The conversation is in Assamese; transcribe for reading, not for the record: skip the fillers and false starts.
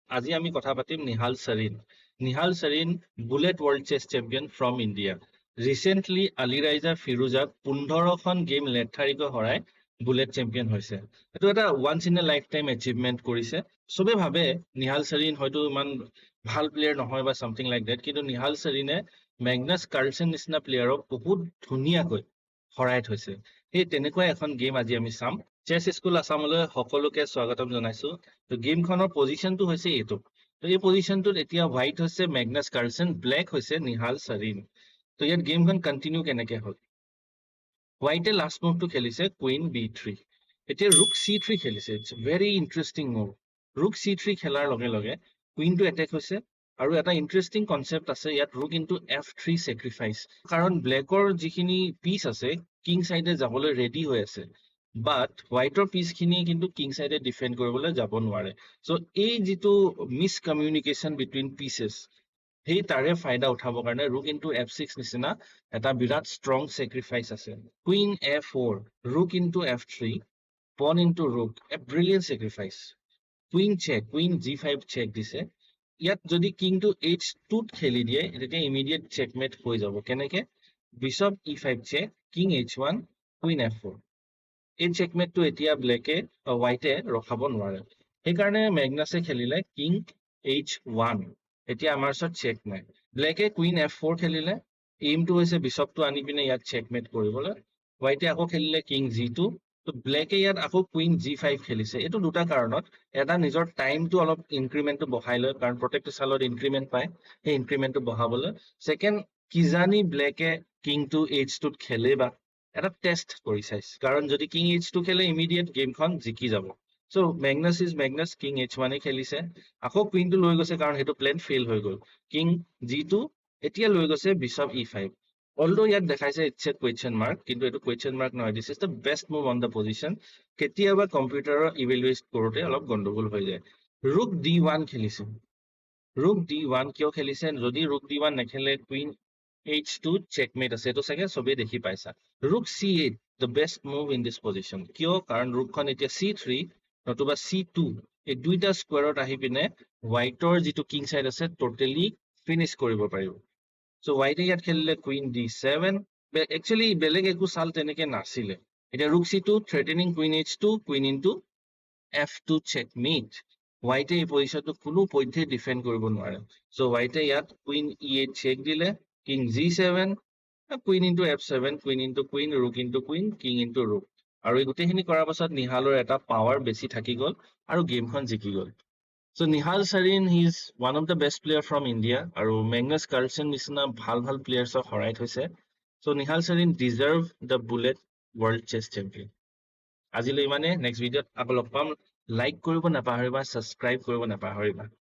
আজি আমি কথা পাতিম Nihal Sarin. Nihal Sarin bullet world chess champion from India. Recently Alireza ফিৰোজাক 15খন গেম লেঠাৰিকৈ হৰাই বুলেট চেম্পিয়ন হৈছে। এইটো এটা once in a lifetime achievement কৰিছে। চবে ভাবে নিহাল সৰিন হয়তো ইমান ভাল প্লেয়াৰ নহয় বা সামথিং লাইক ডেট, কিন্তু নিহাল সৰিনে মেগনাছ কাৰ্লচেন নিচিনা প্লেয়াৰক বহুত ধুনীয়াকৈ হৰাই থৈছে। সেই তেনেকুৱা এখন গেম আজি আমি চাম। চেছ স্কুল আছামলৈ সকলোকে স্বাগতম জনাইছো। তো গেমখনৰ পজিশ্যনটো হৈছে এইটো। তো এই পজিশ্যনটোত এতিয়া হোৱাইট হৈছে মেগনাছ কাৰ্লচেন, ব্লেক হৈছে নিহাল সৰিন। তো ইয়াত গেমখন কণ্টিনিউ কেনেকে হ'ল? হোৱাইটে লাষ্ট মুভটো খেলিছে কুইন B3। এতিয়া ৰুক C3 খেলিছে। It's very interesting move. Rook C3 খেলাৰ লগে লগে কুইনটো এটেক হৈছে, আৰু এটা ইণ্টাৰেষ্টিং কনচেপ্ট আছে ইয়াত, ৰুক ইনটু F3 চেক্ৰিফাইচ। কাৰণ ব্লেকৰ যিখিনি পিচ আছে কিং চাইডে যাবলৈ ৰেডি হৈ আছে, বাট হোৱাইটৰ পিচখিনি কিন্তু কিং চাইডে ডিফেণ্ড কৰিবলৈ যাব নোৱাৰে। চ' এই যিটো মিছকমিউনিকেশ্যন বিটুইন পিচেছ, সেই তাৰে ফাইদা উঠাবৰ কাৰণে ৰুক ইনটু F6 নিচিনা এটা বিৰাট ষ্ট্ৰং চেক্ৰিফাইচ আছে। Queen A4, rook into F3, pawn into rook, a brilliant sacrifice. Queen check, queen G5 check দিছে। ইয়াত যদি কিংটো H2 খেলি দিয়ে তেতিয়া ইমিডিয়েট চেকমেট হৈ যাব। কেনেকে? Bishop E5 check, king H1, queen F4। এই চেকমেটটো এতিয়া হোৱাইটে ৰখাব নোৱাৰে। সেইকাৰণে মেগনাছে খেলিলে কিং H1। এতিয়া আমাৰ ওচৰত চেক নাই। ব্লেকে কুইন F4 খেলিলে, এইমটো হৈছে বিশপটো আনি পিনে ইয়াত চেকমেট কৰিবলৈ। হোৱাইটে আকৌ খেলিলে কিং G2। তো ব্লেকে ইয়াত আকৌ কুইন G5 খেলিছে। এইটো দুটা কাৰণত। এটা নিজৰ টাইমটো অলপ ইনক্ৰিমেণ্টটো বঢ়াই লয়, কাৰণ প্ৰত্যেকটো চালত ইনক্ৰিমেণ্ট পায়, সেই ইনক্ৰিমেণ্টটো বঢ়াবলৈ। ছেকেণ্ড, কিজানি ব্লেকে কিংটো H2 খেলে বা এটা টেষ্ট কৰি চাইছে, কাৰণ যদি কিং H2 খেলে ইমিডিয়েট গেমখন জিকি যাব। So' Magnus is Magnus, king H1 খেলিছে। আকৌ কুইনটো লৈ গৈছে কাৰণ সেইটো প্লেন ফেইল হৈ গ'ল। কিং G2, এতিয়া লৈ গৈছে বিশপ E5। অলদো ইয়াত দেখাইছে ইটছ এ কুৱেশ্যন মাৰ্ক, কিন্তু এইটো কুৱেশ্যন মাৰ্ক নহয়, this is the best move on the position. কেতিয়াবা কম্পিউটাৰৰ ইভেলুৱেট কৰোঁতে অলপ গণ্ডগোল হৈ যায়। ৰুক D1 খেলিছে। ৰুক D1 কিয় খেলিছে? যদি ৰুক D1 নেখেলে কুইন H2 চেকমেট আছে, এইটো চাগে চবেই দেখি পাইছা। ৰুক C8, the best move in this position. কিয়? কাৰণ ৰুকখন এতিয়া C3 নতুবা C2, এই দুইটা স্কোৱাৰত আহি পিনে হোৱাইটৰ যিটো কিং চাইড আছে টোটেলি ফিনিছ কৰিব পাৰিব। চ' হোৱাইটে ইয়াত খেলিলে কুইন D7। একচুৱেলি বেলেগ একো চাল তেনেকে নাছিলে। এতিয়া rook C2 threatening queen H2, queen into F2 checkmate. হোৱাইটে এই পজিশ্যনটো কোনো পধ্যে ডিফেণ্ড কৰিব নোৱাৰে। চ' হোৱাইটে ইয়াত কুইন E8 চেক দিলে, king G7, queen into F7, queen into queen, rook into queen, king into rook. আৰু এই গোটেইখিনি কৰাৰ পাছত নিহালৰ এটা পাৱাৰ বেছি থাকি গ'ল আৰু গেমখন জিকি গ'ল। So' Nihal Sarin he is one of the best player from India, আৰু মেগনাছ কাৰ্লচেন নিচিনা ভাল ভাল প্লেয়াৰ্ছক হৰাই থৈছে। So' Nihal Sarin deserve the bullet world chess champion. আজিলৈ ইমানে। নেক্সট ভিডিঅ'ত আকৌ লগ পাম। লাইক কৰিব নাপাহৰিবা, ছাবস্ক্ৰাইব কৰিব নাপাহৰিবা।